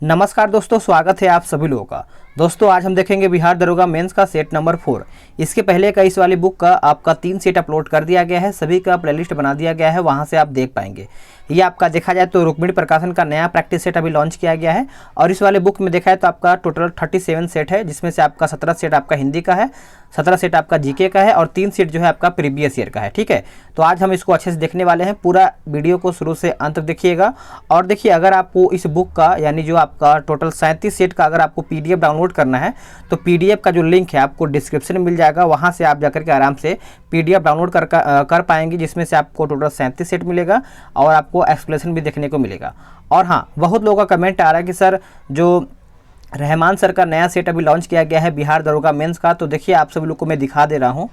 नमस्कार दोस्तों, स्वागत है आप सभी लोगों का। दोस्तों आज हम देखेंगे बिहार दरोगा मेंस का सेट नंबर 4। इसके पहले का इस वाली बुक का आपका 3 सेट अपलोड कर दिया गया है, सभी का प्लेलिस्ट बना दिया गया है, वहां से आप देख पाएंगे। ये आपका देखा जाए तो रुक्मिणी प्रकाशन का नया प्रैक्टिस सेट अभी लॉन्च किया गया है और इस वाले बुक में देखा है तो आपका टोटल 37 सेट है, जिसमें से आपका 17 सेट आपका हिंदी का है, 17 सेट आपका जीके का है और 3 सेट जो है आपका प्रीवियस ईयर का है। ठीक है, तो आज हम इसको अच्छे से देखने वाले हैं। पूरा वीडियो को शुरू से अंत तक देखिएगा। और देखिए, अगर आपको इस बुक का यानी जो आपका टोटल 37 सेट का अगर आपको पीडीएफ डाउनलोड करना है तो पीडीएफ का जो लिंक है आपको डिस्क्रिप्शन में मिल जाएगा, वहां से आप जाकर के आराम से पीडीएफ डाउनलोड कर पाएंगे, जिसमें से आपको टोटल 37 सेट मिलेगा और आपको एक्सप्लेनेशन भी देखने को मिलेगा। और हाँ, बहुत लोगों का कमेंट आ रहा है कि सर जो रहमान सर का नया सेट अभी लॉन्च किया गया है बिहार दरोगा मेंस का, तो देखिए आप सभी लोग को मैं दिखा दे रहा हूँ।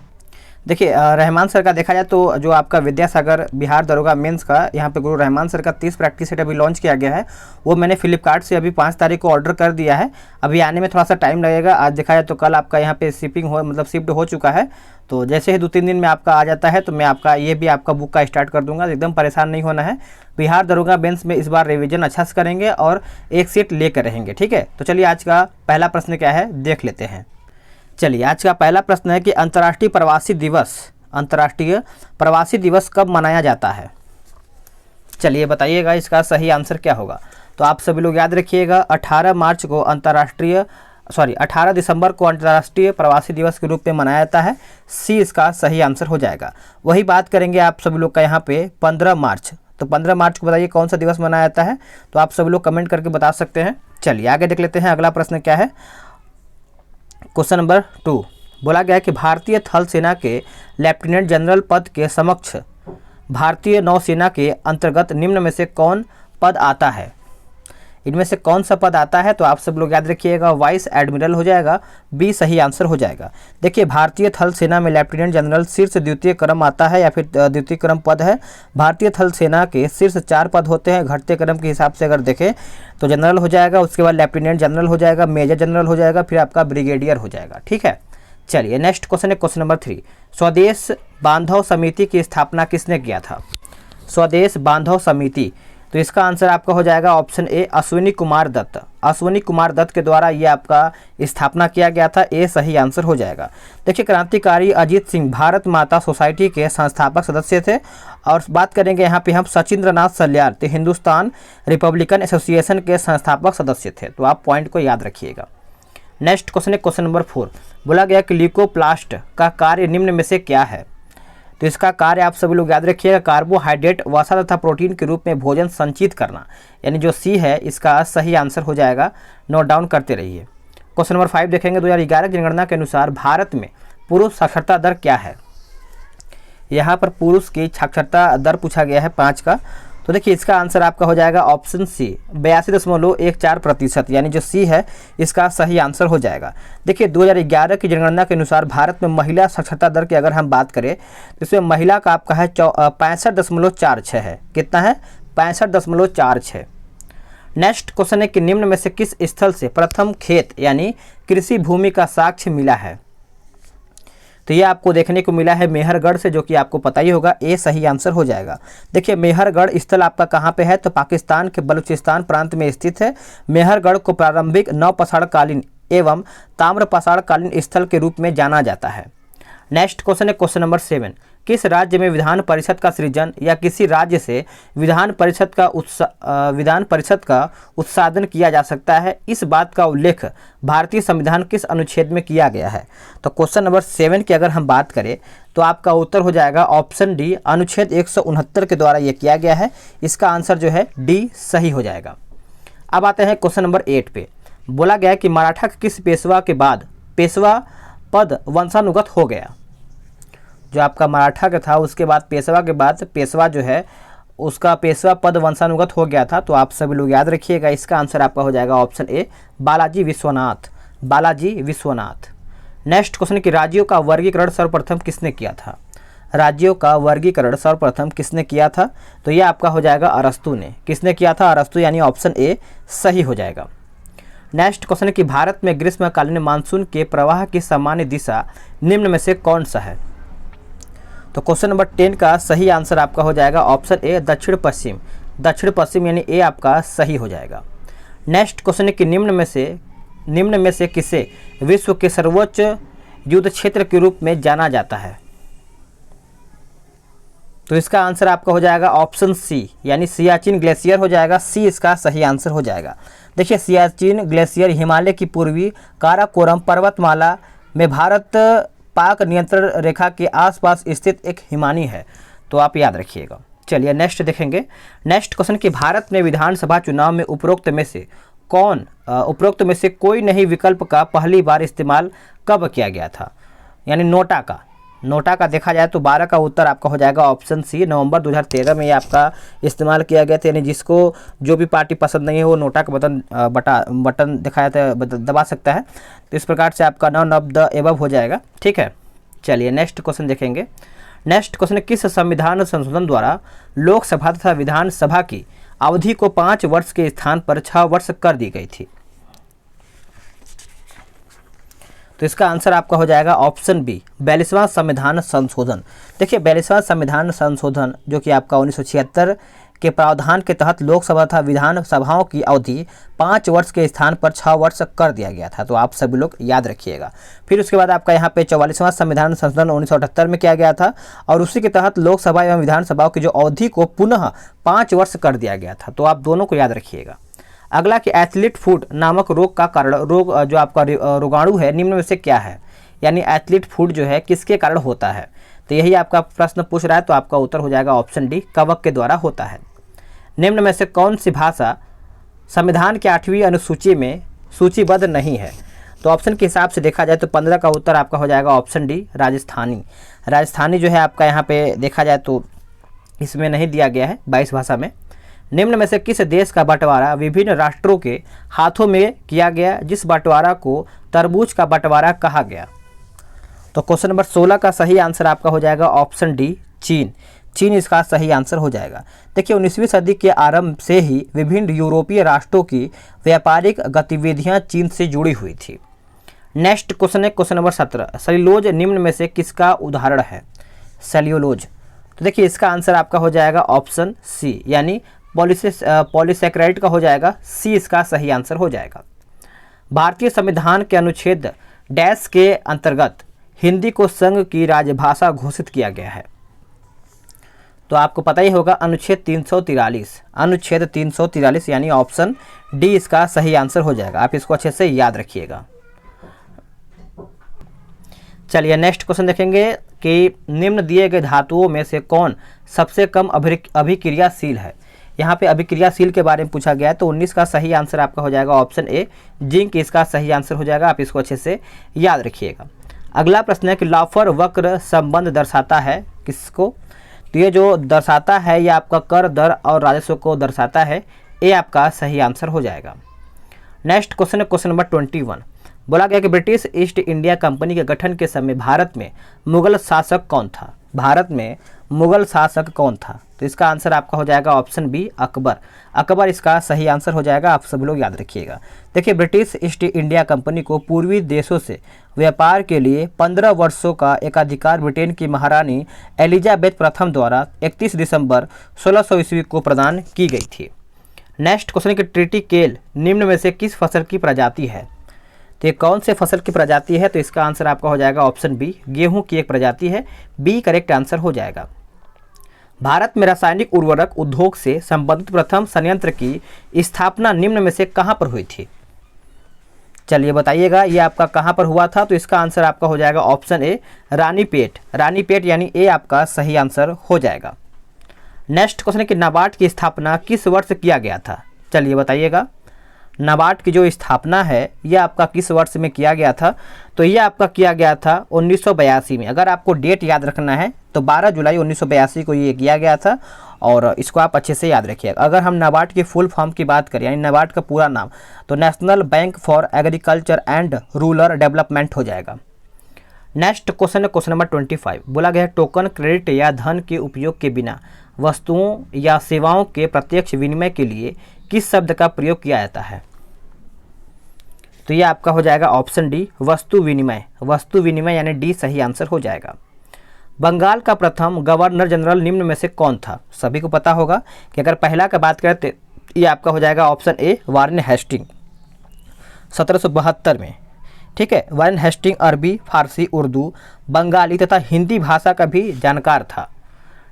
देखिए रहमान सर का देखा जाए तो जो आपका विद्यासागर बिहार दरोगा मेंस का यहाँ पे गुरु रहमान सर का 30 प्रैक्टिस सेट अभी लॉन्च किया गया है, वो मैंने फ्लिपकार्ट से अभी 5 तारीख को ऑर्डर कर दिया है। अभी आने में थोड़ा सा टाइम लगेगा। आज देखा जाए तो कल आपका यहाँ पे शिफ्ट हो चुका है, तो जैसे ही 2-3 दिन में आपका आ जाता है तो मैं आपका ये भी आपका बुक का स्टार्ट कर दूंगा। एकदम परेशान नहीं होना है। बिहार दरोगा मेंस में इस बार रिविजन अच्छा से करेंगे और एक सेट लेकर रहेंगे। ठीक है, तो चलिए आज का पहला प्रश्न क्या है देख लेते हैं। चलिए आज का पहला प्रश्न है कि अंतर्राष्ट्रीय प्रवासी दिवस कब मनाया जाता है? चलिए बताइएगा इसका सही आंसर क्या होगा। तो आप सभी लोग याद रखिएगा 18 दिसंबर को अंतर्राष्ट्रीय प्रवासी दिवस के रूप में मनाया जाता है। सी इसका सही आंसर हो जाएगा। वही बात करेंगे आप सभी लोग का यहाँ पे 15 मार्च। तो 15 मार्च को बताइए कौन सा दिवस मनाया जाता है, तो आप सभी लोग कमेंट करके बता सकते हैं। चलिए आगे देख लेते हैं। अगला प्रश्न क्या है, क्वेश्चन नंबर 2। बोला गया है कि भारतीय थल सेना के लेफ्टिनेंट जनरल पद के समक्ष भारतीय नौसेना के अंतर्गत निम्न में से कौन पद आता है? इनमें से कौन सा पद आता है? तो आप सब लोग याद रखिएगा वाइस एडमिरल हो जाएगा। बी सही आंसर हो जाएगा। देखिए भारतीय थल सेना में लेफ्टिनेंट जनरल शीर्ष द्वितीय क्रम आता है या फिर द्वितीय क्रम पद है। भारतीय थल सेना के शीर्ष 4 पद होते हैं। घटते क्रम के हिसाब से अगर देखें तो जनरल हो जाएगा, उसके बाद लेफ्टिनेंट जनरल हो जाएगा, मेजर जनरल हो जाएगा, फिर आपका ब्रिगेडियर हो जाएगा। ठीक है, चलिए नेक्स्ट क्वेश्चन है क्वेश्चन नंबर 3। स्वदेश बांधव समिति की स्थापना किसने किया था? स्वदेश बांधव समिति, तो इसका आंसर आपका हो जाएगा ऑप्शन ए अश्विनी कुमार दत्त। अश्विनी कुमार दत्त के द्वारा ये आपका स्थापना किया गया था। ए सही आंसर हो जाएगा। देखिए क्रांतिकारी अजीत सिंह भारत माता सोसाइटी के संस्थापक सदस्य थे। और बात करेंगे यहाँ पे हम सचिंद्रनाथ सल्यार, तो हिंदुस्तान रिपब्लिकन एसोसिएशन के संस्थापक सदस्य थे। तो आप पॉइंट को याद रखिएगा। नेक्स्ट क्वेश्चन है क्वेश्चन नंबर 4। बोला गया कि ल्यूकोप्लास्ट का कार्य निम्न में से क्या है? तो इसका कार्य आप सभी लोग याद रखिएगा कार्बोहाइड्रेट, वसा तथा प्रोटीन के रूप में भोजन संचित करना, यानी जो सी है इसका सही आंसर हो जाएगा। नोट डाउन करते रहिए। क्वेश्चन नंबर 5 देखेंगे। 2011 की जनगणना के अनुसार भारत में पुरुष साक्षरता दर क्या है? यहाँ पर पुरुष की साक्षरता दर पूछा गया है 5 का। तो देखिए इसका आंसर आपका हो जाएगा ऑप्शन सी 82.14%, यानी जो सी है इसका सही आंसर हो जाएगा। देखिए 2011 की जनगणना के अनुसार भारत में महिला साक्षरता दर की अगर हम बात करें तो इसमें महिला का आपका है 65.46 है। कितना है? 65.46। नेक्स्ट क्वेश्चन है कि निम्न में से किस स्थल से प्रथम खेत यानी कृषि भूमि का साक्ष्य मिला है? तो ये आपको देखने को मिला है मेहरगढ़ से, जो कि आपको पता ही होगा। ए सही आंसर हो जाएगा। देखिए मेहरगढ़ स्थल आपका कहाँ पे है? तो पाकिस्तान के बलूचिस्तान प्रांत में स्थित है। मेहरगढ़ को प्रारंभिक नवपाषाणकालीन एवं ताम्रपाषाणकालीन स्थल के रूप में जाना जाता है। नेक्स्ट क्वेश्चन है क्वेश्चन नंबर 7। किस राज्य में विधान परिषद का सृजन या किसी राज्य से विधान परिषद का उत्साधन किया जा सकता है? इस बात का उल्लेख भारतीय संविधान किस अनुच्छेद में किया गया है? तो क्वेश्चन नंबर 7 की अगर हम बात करें तो आपका उत्तर हो जाएगा ऑप्शन डी अनुच्छेद 169 के द्वारा यह किया गया है। इसका आंसर जो है डी सही हो जाएगा। अब आते हैं क्वेश्चन नंबर 8 पे। बोला गया कि मराठा किस पेशवा के बाद पेशवा पद वंशानुगत हो गया? जो आपका मराठा का था उसके बाद पेशवा के बाद पेशवा जो है उसका पेशवा पद वंशानुगत हो गया था। तो आप सभी लोग याद रखिएगा इसका आंसर आपका हो जाएगा ऑप्शन ए बालाजी विश्वनाथ। नेक्स्ट क्वेश्चन कि राज्यों का वर्गीकरण सर्वप्रथम किसने किया था? राज्यों का वर्गीकरण सर्वप्रथम किसने किया था? तो यह आपका हो जाएगा अरस्तु ने। किसने किया था? अरस्तु, यानी ऑप्शन ए सही हो जाएगा। नेक्स्ट क्वेश्चन है कि भारत में ग्रीष्मकालीन मानसून के प्रवाह की सामान्य दिशा निम्न में से कौन सा है? तो क्वेश्चन नंबर 10 का सही आंसर आपका हो जाएगा ऑप्शन ए दक्षिण पश्चिम यानी ए आपका सही हो जाएगा। नेक्स्ट क्वेश्चन है कि निम्न में से किसे विश्व के सर्वोच्च युद्ध क्षेत्र के रूप में जाना जाता है? तो इसका आंसर आपका हो जाएगा ऑप्शन सी, यानी सियाचिन ग्लेशियर हो जाएगा। सी इसका सही आंसर हो जाएगा। देखिए, सियाचिन ग्लेशियर हिमालय की पूर्वी काराकोरम पर्वतमाला में भारत पाक नियंत्रण रेखा के आसपास स्थित एक हिमानी है, तो आप याद रखिएगा। चलिए नेक्स्ट देखेंगे। नेक्स्ट क्वेश्चन कि भारत में विधानसभा चुनाव में उपरोक्त में से कोई नहीं विकल्प का पहली बार इस्तेमाल कब किया गया था? यानी नोटा का देखा जाए तो 12 का उत्तर आपका हो जाएगा ऑप्शन सी, नवंबर 2013 में ये आपका इस्तेमाल किया गया था। यानी जिसको जो भी पार्टी पसंद नहीं है वो नोटा का बटन दिखाया था दबा सकता है। तो इस प्रकार से आपका नॉन ऑफ द एबव हो जाएगा। ठीक है, चलिए नेक्स्ट क्वेश्चन देखेंगे। नेक्स्ट क्वेश्चन, किस संविधान संशोधन द्वारा लोकसभा तथा विधानसभा की अवधि को 5 वर्ष के स्थान पर 6 वर्ष कर दी गई थी? तो इसका आंसर आपका हो जाएगा ऑप्शन बी, 42वां संविधान संशोधन। देखिए, 42वां संविधान संशोधन जो कि आपका 1976 के प्रावधान के तहत लोकसभा तथा विधानसभाओं की अवधि 5 वर्ष के स्थान पर 6 वर्ष कर दिया गया था। तो आप सभी लोग याद रखिएगा। फिर उसके बाद आपका यहाँ पे 44वां संविधान संशोधन 1978 में किया गया था और उसी के तहत लोकसभा एवं विधानसभाओं की जो अवधि को पुनः 5 वर्ष कर दिया गया था। तो आप दोनों को याद रखिएगा। अगला कि एथलीट फूट नामक रोग का कारण, जो आपका रोगाणु है, निम्न में से क्या है? यानी एथलीट फूट जो है किसके कारण होता है? तो यही आपका प्रश्न पूछ रहा है, तो आपका उत्तर हो जाएगा ऑप्शन डी, कवक के द्वारा होता है। निम्न में से कौन सी भाषा संविधान के 8वीं अनुसूची में सूचीबद्ध नहीं है? तो ऑप्शन के हिसाब से देखा जाए तो 15 का उत्तर आपका हो जाएगा ऑप्शन डी, राजस्थानी जो है आपका यहाँ पे देखा जाए तो इसमें नहीं दिया गया है 22 भाषा में। निम्न में से किस देश का बंटवारा विभिन्न राष्ट्रों के हाथों में किया गया, जिस बंटवारा को तरबूज का बंटवारा कहा गया? तो क्वेश्चन नंबर 16 का सही आंसर आपका हो जाएगा ऑप्शन डी, चीन इसका सही आंसर हो जाएगा। देखिए, 19वीं सदी के आरंभ से ही विभिन्न यूरोपीय राष्ट्रों की व्यापारिक गतिविधियां चीन से जुड़ी हुई थी। नेक्स्ट क्वेश्चन है क्वेश्चन नंबर 17, सेल्यूलोज निम्न में से किसका उदाहरण है? सेल्यूलोज, तो देखिए इसका आंसर आपका हो जाएगा ऑप्शन सी, यानी पॉलीसैकेराइड का हो जाएगा। सी इसका सही आंसर हो जाएगा। भारतीय संविधान के अनुच्छेद डैश के अंतर्गत हिंदी को संघ की राजभाषा घोषित किया गया है? तो आपको पता ही होगा, अनुच्छेद 343 यानी ऑप्शन डी इसका सही आंसर हो जाएगा। आप इसको अच्छे से याद रखिएगा। चलिए नेक्स्ट क्वेश्चन देखेंगे कि निम्न दिए गए धातुओं में से कौन सबसे कम अभिक्रियाशील है? यहाँ पे अभिक्रियाशील के बारे में पूछा गया है, तो 19 का सही आंसर आपका हो जाएगा ऑप्शन ए, जिंक इसका सही आंसर हो जाएगा। आप इसको अच्छे से याद रखिएगा। अगला प्रश्न है कि लाफर वक्र संबंध दर्शाता है किसको? तो ये जो दर्शाता है ये आपका कर, दर और राजस्व को दर्शाता है। ये आपका सही आंसर हो जाएगा। नेक्स्ट क्वेश्चन है क्वेश्चन नंबर 21। बोला गया कि ब्रिटिश ईस्ट इंडिया कंपनी के गठन के समय भारत में मुगल शासक कौन था? तो इसका आंसर आपका हो जाएगा ऑप्शन बी, अकबर इसका सही आंसर हो जाएगा। आप सब लोग याद रखिएगा। देखिए, ब्रिटिश ईस्ट इंडिया कंपनी को पूर्वी देशों से व्यापार के लिए 15 वर्षों का एकाधिकार ब्रिटेन की महारानी एलिजाबेथ प्रथम द्वारा 31 दिसंबर 1600 ईस्वी को प्रदान की गई थी। नेक्स्ट क्वेश्चन कि ट्रिटिकेल निम्न में से किस फसल की प्रजाति है? तो ये कौन से फसल की प्रजाति है? तो इसका आंसर आपका हो जाएगा ऑप्शन बी, गेहूं की एक प्रजाति है। बी करेक्ट आंसर हो जाएगा। भारत में रासायनिक उर्वरक उद्योग से संबंधित प्रथम संयंत्र की स्थापना निम्न में से कहां पर हुई थी? चलिए बताइएगा, ये आपका कहां पर हुआ था? तो इसका आंसर आपका हो जाएगा ऑप्शन ए, रानीपेट यानी ए आपका सही आंसर हो जाएगा। नेक्स्ट क्वेश्चन है कि नाबार्ड की स्थापना किस वर्ष किया गया था? चलिए बताइएगा, नाबार्ड की जो स्थापना है यह आपका किस वर्ष में किया गया था? तो यह आपका किया गया था 1982 में। अगर आपको डेट याद रखना है तो 12 जुलाई 1982 को ये किया गया था और इसको आप अच्छे से याद रखिएगा। अगर हम नाबार्ड की फुल फॉर्म की बात करें, यानी नाबार्ड का पूरा नाम, तो national bank for agriculture and rural development हो जाएगा। नेक्स्ट क्वेश्चन है क्वेश्चन नंबर 25। बोला गया है टोकन क्रेडिट या धन के उपयोग के बिना वस्तुओं या सेवाओं के प्रत्यक्ष विनिमय के लिए किस शब्द का प्रयोग किया जाता है? तो ये आपका हो जाएगा ऑप्शन डी, वस्तु विनिमय यानी डी सही आंसर हो जाएगा। बंगाल का प्रथम गवर्नर जनरल निम्न में से कौन था? सभी को पता होगा कि अगर पहला का बात करें ये आपका हो जाएगा ऑप्शन ए वारेन हेस्टिंग 1772 में। ठीक है, वारेन हेस्टिंग अरबी, फारसी, उर्दू, बंगाली तथा हिंदी भाषा का भी जानकार था।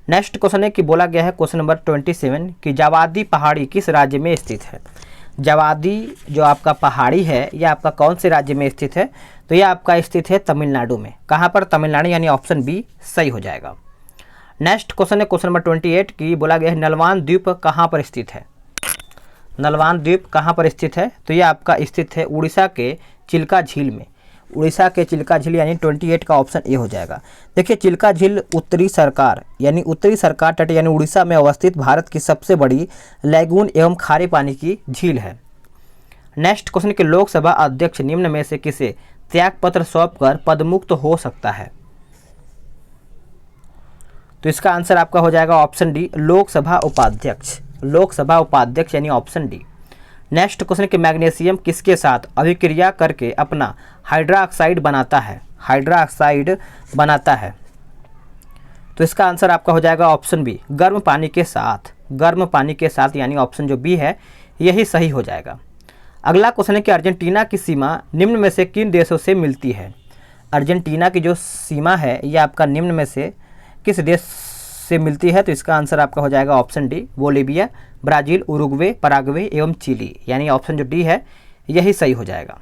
नेक्स्ट क्वेश्चन है कि बोला गया है क्वेश्चन नंबर 27 कि जावादी पहाड़ी किस राज्य में स्थित है। जावादी जो आपका पहाड़ी है यह आपका कौन से राज्य में स्थित है, तो यह आपका स्थित है तमिलनाडु में। कहाँ पर? तमिलनाडु, यानी ऑप्शन बी सही हो जाएगा। नेक्स्ट क्वेश्चन है क्वेश्चन नंबर 28 की बोला गया है नलवान द्वीप कहाँ पर स्थित है। नलवान द्वीप कहाँ पर स्थित है, तो यह आपका स्थित है उड़ीसा के चिल्का झील में। उड़ीसा के चिल्का झील यानी 28 का ऑप्शन ए हो जाएगा। देखिए चिल्का झील उत्तरी सरकार तट यानी उड़ीसा में अवस्थित भारत की सबसे बड़ी लैगून एवं खारे पानी की झील है। नेक्स्ट क्वेश्चन के लोकसभा अध्यक्ष निम्न में से किसे त्यागपत्र सौंपकर पदमुक्त हो सकता है, तो इसका आंसर आपका हो जाएगा ऑप्शन डी लोकसभा उपाध्यक्ष। लोकसभा उपाध्यक्ष यानी ऑप्शन डी। नेक्स्ट क्वेश्चन कि मैग्नीशियम किसके साथ अभिक्रिया करके अपना हाइड्रोक्साइड बनाता है। हाइड्रोक्साइड बनाता है, तो इसका आंसर आपका हो जाएगा ऑप्शन बी गर्म पानी के साथ। गर्म पानी के साथ यानी ऑप्शन जो बी है यही सही हो जाएगा। अगला क्वेश्चन है कि अर्जेंटीना की सीमा निम्न में से किन देशों से मिलती है। अर्जेंटीना की जो सीमा है यह आपका निम्न में से किस देश से मिलती है, तो इसका आंसर आपका हो जाएगा option D Bolivia, Brazil, Uruguay, Paraguay एवं चिली, यानी ऑप्शन जो डी है यही सही हो जाएगा।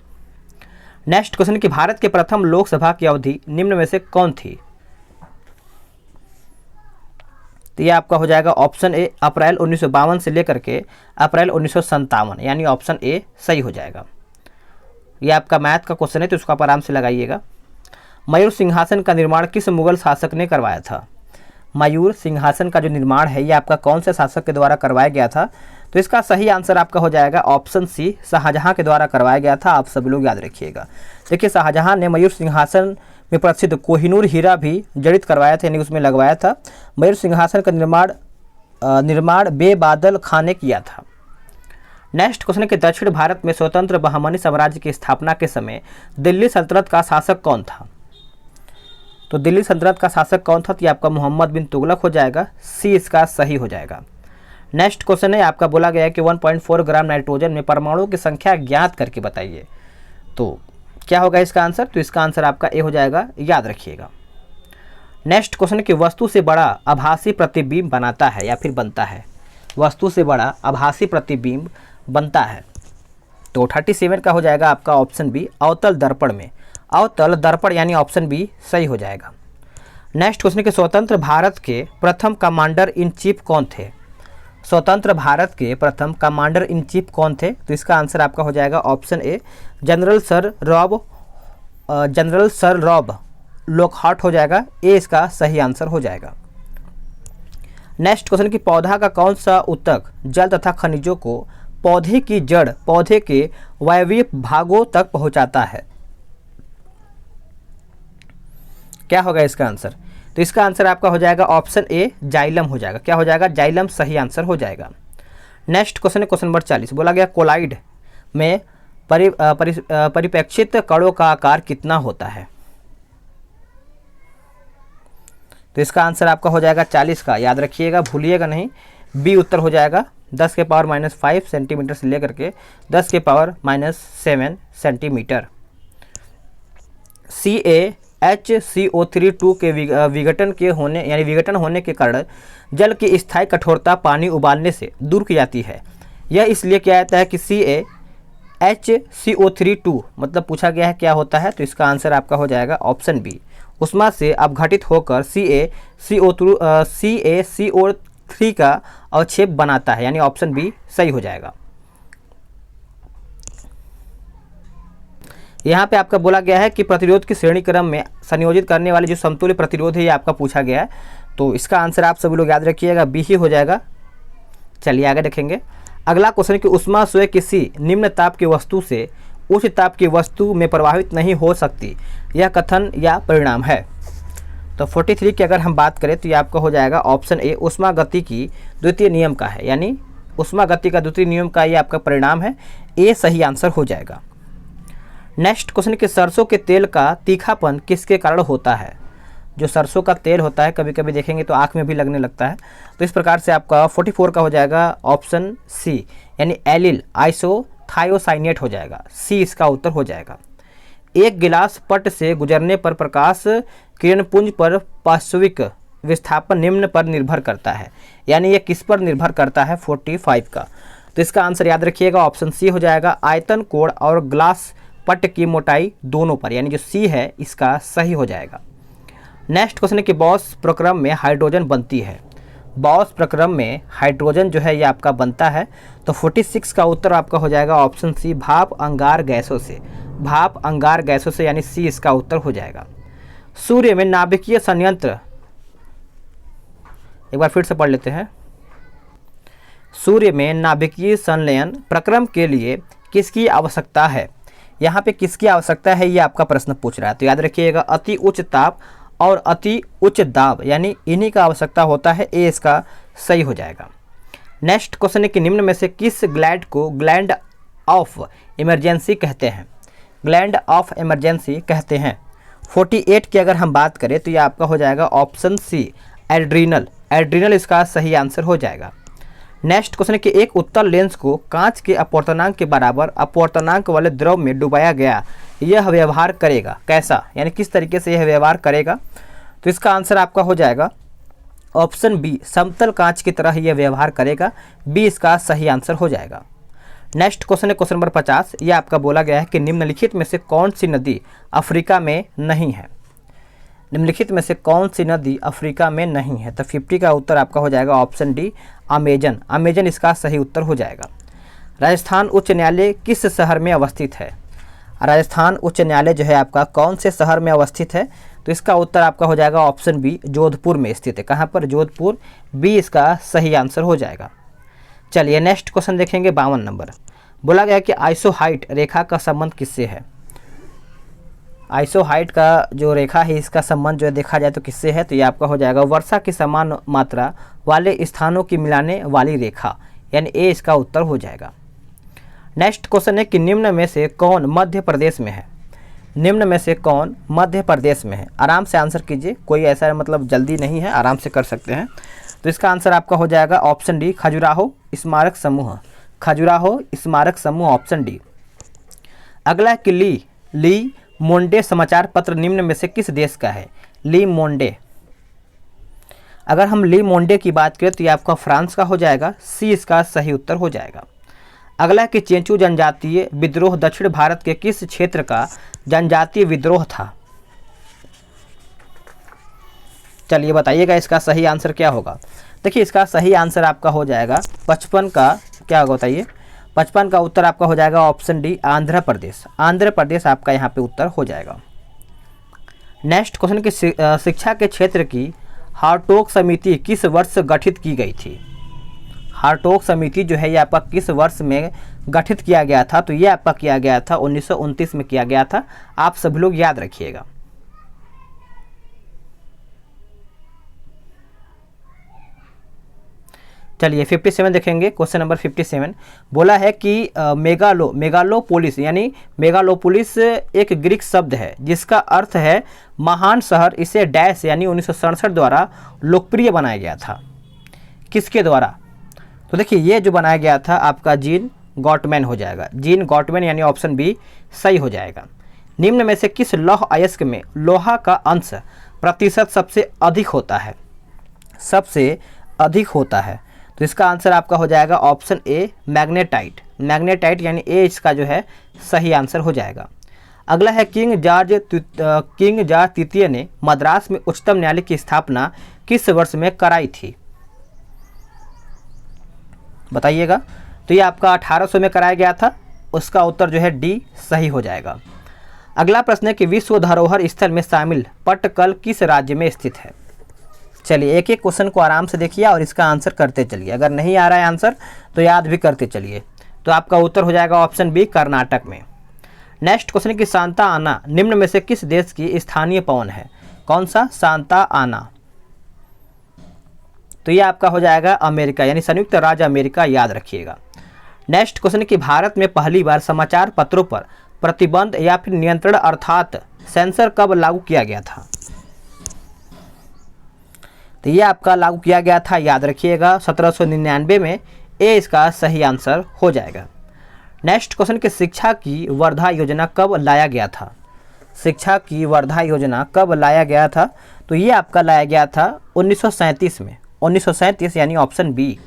नेक्स्ट क्वेश्चन कि भारत के प्रथम लोकसभा की अवधि निम्न में से कौन थी, तो यह आपका हो जाएगा ऑप्शन ए अप्रैल 1952 से लेकर के अप्रैल 1957, यानी ऑप्शन ए सही हो जाएगा। यह आपका मैथ का क्वेश्चन है तो इसको आप आराम से लगाइएगा। मयूर सिंहासन का निर्माण किस मुगल शासक ने करवाया था। मयूर सिंहासन का जो निर्माण है यह आपका कौन से शासक के द्वारा करवाया गया था, तो इसका सही आंसर आपका हो जाएगा ऑप्शन सी शाहजहां के द्वारा करवाया गया था। आप सभी लोग याद रखिएगा। देखिए शाहजहां ने मयूर सिंहासन में प्रसिद्ध कोहिनूर हीरा भी जड़ित करवाया था, यानी उसमें लगवाया था। मयूर सिंहासन का निर्माण बेबादल खां ने किया था। नेक्स्ट क्वेश्चन कि दक्षिण भारत में स्वतंत्र बहमनी साम्राज्य की स्थापना के समय दिल्ली सल्तनत का शासक कौन था, तो दिल्ली सल्तनत का शासक कौन था, तो ये आपका मोहम्मद बिन तुगलक हो जाएगा। सी इसका सही हो जाएगा। नेक्स्ट क्वेश्चन है आपका बोला गया है कि 1.4 ग्राम नाइट्रोजन में परमाणुओं की संख्या ज्ञात करके बताइए, तो क्या होगा इसका आंसर, तो इसका आंसर आपका ए हो जाएगा, याद रखिएगा। नेक्स्ट क्वेश्चन कि वस्तु से बड़ा आभासी प्रतिबिंब बनाता है या फिर बनता है। वस्तु से बड़ा आभासी प्रतिबिंब बनता है, तो 37 का हो जाएगा आपका ऑप्शन बी अवतल दर्पण में। अवतल दर्पण यानी ऑप्शन बी सही हो जाएगा। नेक्स्ट क्वेश्चन कि स्वतंत्र भारत के प्रथम कमांडर इन चीफ कौन थे। स्वतंत्र भारत के प्रथम कमांडर इन चीफ कौन थे, तो इसका आंसर आपका हो जाएगा option A general sir Rob Lockhart हो जाएगा। ए इसका सही आंसर हो जाएगा। नेक्स्ट क्वेश्चन कि पौधा का कौन सा ऊतक जल तथा खनिजों को पौधे की जड़ पौधे के वायवीय भागों तक पहुंचाता है, क्या होगा इसका आंसर, तो इसका आंसर आपका हो जाएगा ऑप्शन ए जाइलम हो जाएगा। क्या हो जाएगा, जाइलम सही आंसर हो जाएगा। नेक्स्ट क्वेश्चन है क्वेश्चन नंबर 40, बोला गया कोलाइड में परिप्रेक्षित कणों का आकार कितना होता है, तो इसका आंसर आपका हो जाएगा 40 का, याद रखिएगा भूलिएगा नहीं। बी उत्तर हो जाएगा 10 के पावर -5 सेंटीमीटर से लेकर के 10 के पावर -7 सेंटीमीटर। CaHCO3 के विघटन होने के कारण जल की स्थायी कठोरता पानी उबालने से दूर की जाती है। यह इसलिए किया जाता है कि CaHCO3 मतलब पूछा गया है क्या होता है, तो इसका आंसर आपका हो जाएगा ऑप्शन बी उष्मा से अपघटित होकर CaCO3 का अवक्षेप बनाता है, यानी ऑप्शन बी सही हो जाएगा। यहाँ पे आपका बोला गया है कि प्रतिरोध की श्रेणी क्रम में संयोजित करने वाले जो समतुल्य प्रतिरोध है ये आपका पूछा गया है, तो इसका आंसर आप सभी लोग याद रखिएगा बी ही हो जाएगा। चलिए आगे देखेंगे। अगला क्वेश्चन कि ऊष्मा स्वयं किसी निम्न ताप की वस्तु से उच्च ताप की वस्तु में प्रवाहित नहीं हो सकती, यह कथन या परिणाम है। तो 43 की अगर हम बात करें तो ये आपका हो जाएगा ऑप्शन ए ऊष्मा गति की द्वितीय नियम का है, यानी ऊष्मा गति का द्वितीय नियम का ये आपका परिणाम है। ए सही आंसर हो जाएगा। नेक्स्ट क्वेश्चन कि सरसों के तेल का तीखापन किसके कारण होता है। जो सरसों का तेल होता है कभी कभी देखेंगे तो आँख में भी लगने लगता है। तो इस प्रकार से आपका 44 का हो जाएगा ऑप्शन सी, यानी एलिल आइसोथायोसाइनेट हो जाएगा। सी इसका उत्तर हो जाएगा। एक गिलास पट से गुजरने पर प्रकाश किरणपुंज पर पार्श्विक विस्थापन निम्न पर निर्भर करता है, यानी ये किस पर निर्भर करता है 45 का। तो इसका आंसर याद रखिएगा ऑप्शन सी हो जाएगा, आयतन कोण और ग्लास पट की मोटाई दोनों पर, यानी जो सी है इसका सही हो जाएगा। नेक्स्ट क्वेश्चन है कि बॉस प्रक्रम में हाइड्रोजन बनती है। बॉस प्रक्रम में हाइड्रोजन जो है ये आपका बनता है। तो 46 का उत्तर आपका हो जाएगा ऑप्शन सी, भाप अंगार गैसों से। भाप अंगार गैसों से, यानी सी इसका उत्तर हो जाएगा। सूर्य में नाभिकीय संयंत्र, एक बार फिर से पढ़ लेते हैं। सूर्य में नाभिकीय संलयन प्रक्रम के लिए किसकी आवश्यकता है। यहाँ पे किसकी आवश्यकता है ये आपका प्रश्न पूछ रहा है। तो याद रखिएगा अति उच्च ताप और अति उच्च दाब, यानी इन्हीं का आवश्यकता होता है। ए इसका सही हो जाएगा। नेक्स्ट क्वेश्चन है कि निम्न में से किस ग्लैंड को ग्लैंड ऑफ इमरजेंसी कहते हैं। ग्लैंड ऑफ इमरजेंसी कहते हैं। 48 की अगर हम बात करें तो ये आपका हो जाएगा ऑप्शन सी, एड्रीनल। एड्रीनल इसका सही आंसर हो जाएगा। नेक्स्ट क्वेश्चन है कि एक उत्तल लेंस को कांच के अपवर्तनांक के बराबर अपवर्तनांक वाले द्रव में डुबाया गया, यह व्यवहार करेगा कैसा, यानी किस तरीके से यह व्यवहार करेगा। तो इसका आंसर आपका हो जाएगा ऑप्शन बी, समतल कांच की तरह यह व्यवहार करेगा। बी इसका सही आंसर हो जाएगा। नेक्स्ट क्वेश्चन है क्वेश्चन नंबर 50। यह आपका बोला गया है कि निम्नलिखित में से कौन सी नदी अफ्रीका में नहीं है। निम्नलिखित में से कौन सी नदी अफ्रीका में नहीं है। तो 50 का उत्तर आपका हो जाएगा ऑप्शन डी, अमेजन। अमेजन इसका सही उत्तर हो जाएगा। राजस्थान उच्च न्यायालय किस शहर में अवस्थित है। राजस्थान उच्च न्यायालय जो है आपका कौन से शहर में अवस्थित है। तो इसका उत्तर आपका हो जाएगा ऑप्शन बी, जोधपुर में स्थित है। कहाँ पर, जोधपुर। बी इसका सही आंसर हो जाएगा। चलिए नेक्स्ट क्वेश्चन देखेंगे 52 नंबर। बोला गया कि आइसोहाइट रेखा का संबंध किससे है। आइसोहाइट का जो रेखा है इसका संबंध जो है देखा जाए तो किससे है। तो ये आपका हो जाएगा वर्षा की समान मात्रा वाले स्थानों की मिलाने वाली रेखा, यानी ए इसका उत्तर हो जाएगा। नेक्स्ट क्वेश्चन है कि निम्न में से कौन मध्य प्रदेश में है। निम्न में से कौन मध्य प्रदेश में है। आराम से आंसर कीजिए, कोई ऐसा मतलब जल्दी नहीं है, आराम से कर सकते हैं। तो इसका आंसर आपका हो जाएगा ऑप्शन डी, खजुराहो स्मारक समूह। खजुराहो स्मारक समूह, ऑप्शन डी। अगला है कि ली मोंडे समाचार पत्र निम्न में से किस देश का है। ली मोंडे, अगर हम ली मोंडे की बात करें तो ये आपका फ्रांस का हो जाएगा। सी इसका सही उत्तर हो जाएगा। अगला कि चेंचू जनजातीय विद्रोह दक्षिण भारत के किस क्षेत्र का जनजातीय विद्रोह था। चलिए बताइएगा इसका सही आंसर क्या होगा। देखिए इसका सही आंसर आपका हो जाएगा 55 का, क्या होगा बताइए। 55 का उत्तर आपका हो जाएगा ऑप्शन डी, आंध्र प्रदेश। आंध्र प्रदेश आपका यहाँ पे उत्तर हो जाएगा। नेक्स्ट क्वेश्चन की शिक्षा के क्षेत्र की हार्टोग समिति किस वर्ष गठित की गई थी। हार्टोग समिति जो है ये आपका किस वर्ष में गठित किया गया था। तो ये आपका किया गया था 1929 में किया गया था। आप सभी लोग याद रखिएगा। चलिए 57 देखेंगे। क्वेश्चन नंबर 57 बोला है कि मेगालोपोलिस, यानी मेगालोपोलिस एक ग्रीक शब्द है जिसका अर्थ है महान शहर। इसे डैश यानी 1967 द्वारा लोकप्रिय बनाया गया था। किसके द्वारा। तो देखिए ये जो बनाया गया था आपका जीन गॉटमैन हो जाएगा। जीन गॉटमैन, यानी ऑप्शन बी सही हो जाएगा। निम्न में से किस लौह अयस्क में लोहा का अंश प्रतिशत सबसे अधिक होता है। सबसे अधिक होता है। तो इसका आंसर आपका हो जाएगा ऑप्शन ए, मैग्नेटाइट। मैग्नेटाइट यानी ए इसका जो है सही आंसर हो जाएगा। अगला है किंग जॉर्ज तृतीय ने मद्रास में उच्चतम न्यायालय की स्थापना किस वर्ष में कराई थी। बताइएगा। तो ये आपका 1800 में कराया गया था। उसका उत्तर जो है डी सही हो जाएगा। अगला प्रश्न है कि विश्व धरोहर स्थल में शामिल पट्टकल किस राज्य में स्थित है। चलिए एक एक क्वेश्चन को आराम से देखिए और इसका आंसर करते चलिए। अगर नहीं आ रहा है आंसर तो याद भी करते चलिए। तो आपका उत्तर हो जाएगा ऑप्शन बी, कर्नाटक में। नेक्स्ट क्वेश्चन है कि सांता आना निम्न में से किस देश की स्थानीय पवन है। कौन सा, सांता आना। तो ये आपका हो जाएगा अमेरिका, यानी संयुक्त राज्य अमेरिका, याद रखिएगा। नेक्स्ट क्वेश्चन है कि भारत में पहली बार समाचार पत्रों पर प्रतिबंध या फिर नियंत्रण अर्थात सेंसर कब लागू किया गया था। तो ये आपका लागू किया गया था, याद रखिएगा 1799 में। ए इसका सही आंसर हो जाएगा। नेक्स्ट क्वेश्चन कि शिक्षा की वर्धा योजना कब लाया गया था? शिक्षा की वर्धा योजना कब लाया गया था? तो ये आपका लाया गया था 1937 में, 1937 यानी ऑप्शन बी।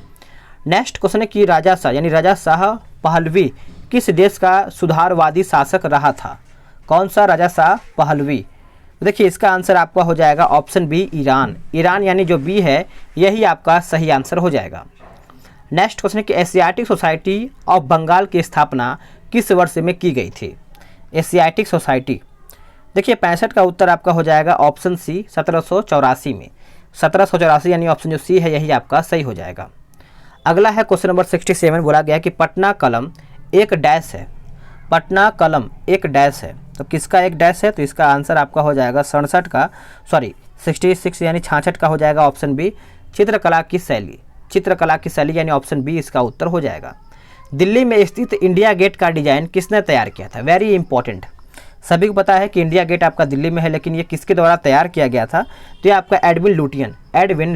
नेक्स्ट क्वेश्चन है कि राजा शाह यानी राजा शाह पहलवी किस देश का सुधारवादी शासक रहा था? कौन सा राजा शाह पहलवी? देखिए इसका आंसर आपका हो जाएगा ऑप्शन बी, ईरान। ईरान यानी जो बी है यही आपका सही आंसर हो जाएगा। नेक्स्ट क्वेश्चन है कि एशियाटिक सोसाइटी ऑफ बंगाल की स्थापना किस वर्ष में की गई थी? एशियाटिक सोसाइटी, देखिए 65 का उत्तर आपका हो जाएगा ऑप्शन सी, 1784 में। 1784 यानी ऑप्शन जो सी है यही आपका सही हो जाएगा। अगला है क्वेश्चन नंबर 67, बोला गया कि पटना कलम एक डैश है। पटना कलम एक डैश है, तो किसका एक डैश है? तो इसका आंसर आपका हो जाएगा 66 यानी 66 का हो जाएगा ऑप्शन बी, चित्रकला की शैली। चित्रकला की शैली यानी ऑप्शन बी इसका उत्तर हो जाएगा। दिल्ली में स्थित इंडिया गेट का डिजाइन किसने तैयार किया था? वेरी इंपॉर्टेंट, सभी को पता है कि इंडिया गेट आपका दिल्ली में है, लेकिन ये किसके द्वारा तैयार किया गया था? तो ये आपका एडविन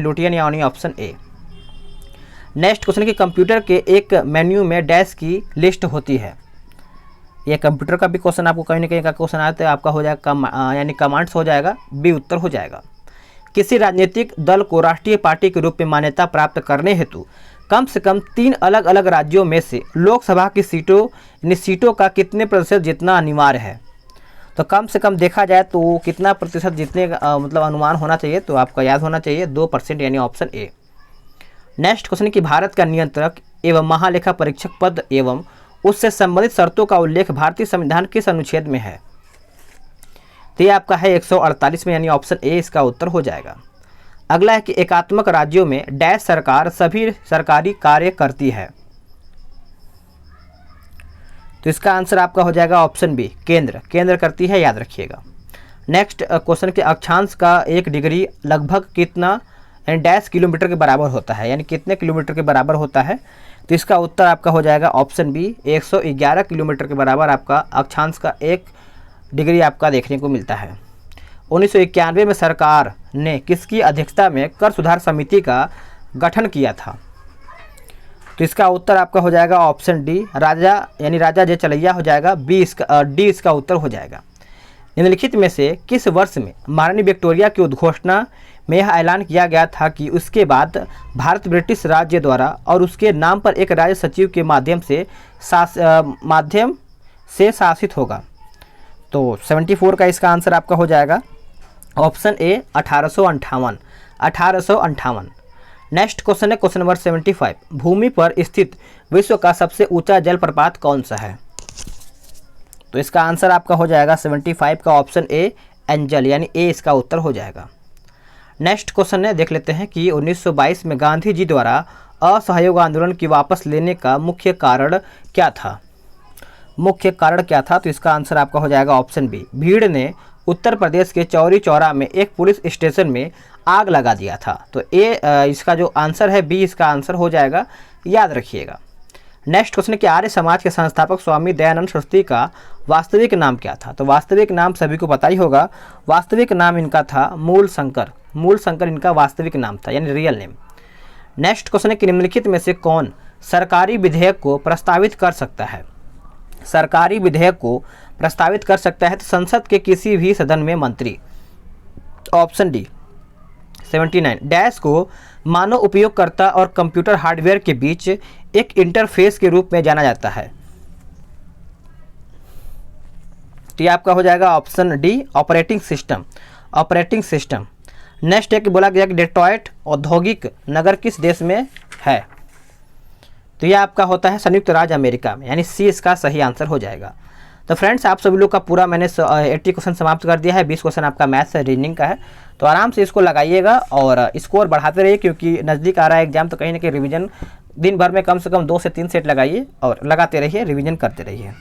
लुटियन यानी ऑप्शन ए। नेक्स्ट क्वेश्चन कि कंप्यूटर के एक मेन्यू में डैश की लिस्ट होती है। ये कंप्यूटर का भी क्वेश्चन आपको कहीं ना कहीं का क्वेश्चन आया तो आपका हो जाएगा यानी कमांड्स हो जाएगा, बी उत्तर हो जाएगा। किसी राजनीतिक दल को राष्ट्रीय पार्टी के रूप में मान्यता प्राप्त करने हेतु कम से कम 3 अलग अलग राज्यों में से लोकसभा की सीटों का कितने प्रतिशत जीतना अनिवार्य है? तो कम से कम देखा जाए तो कितना प्रतिशत जीतने का मतलब अनुमान होना चाहिए? तो आपका याद होना चाहिए 2% यानी ऑप्शन ए। नेक्स्ट क्वेश्चन कि भारत का नियंत्रक एवं महालेखा परीक्षक पद एवं उससे संबंधित शर्तों का उल्लेख भारतीय संविधान किस अनुच्छेद में है? तो ये आपका है 148 में यानी ऑप्शन ए इसका उत्तर हो जाएगा। अगला है कि एकात्मक राज्यों में डैश सरकार सभी सरकारी कार्य करती है। तो इसका आंसर आपका हो जाएगा ऑप्शन बी, केंद्र करती है, याद रखिएगा। नेक्स्ट क्वेश्चन के अक्षांश का 1 डिग्री लगभग कितना यानी डैश किलोमीटर के बराबर होता है, यानी कितने किलोमीटर के बराबर होता है? तो इसका उत्तर आपका हो जाएगा ऑप्शन बी, 111 किलोमीटर के बराबर आपका अक्षांश का 1 डिग्री आपका देखने को मिलता है। 1991 में सरकार ने किसकी अध्यक्षता में कर सुधार समिति का गठन किया था? तो इसका उत्तर आपका हो जाएगा ऑप्शन डी, राजा जे चलैया हो जाएगा, डी इसका उत्तर हो जाएगा। निम्नलिखित में से किस वर्ष में महारानी विक्टोरिया की उद्घोषणा में यह ऐलान किया गया था कि उसके बाद भारत ब्रिटिश राज्य द्वारा और उसके नाम पर एक राज्य सचिव के माध्यम से शासित होगा? तो 74 का इसका आंसर आपका हो जाएगा ऑप्शन ए, 1858। नेक्स्ट क्वेश्चन है क्वेश्चन नंबर 75, भूमि पर स्थित विश्व का सबसे ऊंचा जलप्रपात कौन सा है? तो इसका आंसर आपका हो जाएगा 75 का ऑप्शन ए, एंजल यानी ए इसका उत्तर हो जाएगा। नेक्स्ट क्वेश्चन है, देख लेते हैं कि 1922 में गांधी जी द्वारा असहयोग आंदोलन की वापस लेने का मुख्य कारण क्या था? तो इसका आंसर आपका हो जाएगा ऑप्शन बी, भीड़ ने उत्तर प्रदेश के चौरी चौरा में एक पुलिस स्टेशन में आग लगा दिया था। तो ए इसका जो आंसर है बी इसका आंसर हो जाएगा, याद रखिएगा। नेक्स्ट क्वेश्चन कि आर्य समाज के संस्थापक स्वामी दयानंद सरस्वती का वास्तविक नाम क्या था? तो वास्तविक नाम सभी को पता ही होगा, वास्तविक नाम इनका था मूल शंकर इनका वास्तविक नाम था यानी रियल नेम। नेक्स्ट क्वेश्चन है कि निम्नलिखित में से कौन सरकारी विधेयक को प्रस्तावित कर सकता है? सरकारी विधेयक को प्रस्तावित कर सकता है तो संसद के किसी भी सदन में मंत्री। ऑप्शन डी 79, डैश को मानव उपयोगकर्ता और कंप्यूटर हार्डवेयर के बीच एक इंटरफेस के रूप में जाना जाता है। तो ये आपका हो जाएगा option D, operating system. Next एक बोला गया कि डेट्रॉयट औद्योगिक नगर किस देश में है? तो यह आपका होता है संयुक्त राज्य अमेरिका में, यानी सी इसका सही आंसर हो जाएगा। तो फ्रेंड्स आप सभी लोग का पूरा मैंने 80 क्वेश्चन समाप्त कर दिया है। 20 क्वेश्चन आपका मैथ्स रीजनिंग का है, तो आराम से इसको लगाइएगा और स्कोर बढ़ाते रहिए, क्योंकि नज़दीक आ रहा है एग्जाम। तो कहीं ना कहीं रिवीजन दिन भर में कम से कम 2 से 3 सेट लगाइए और लगाते रहिए, रिवीजन करते रहिए।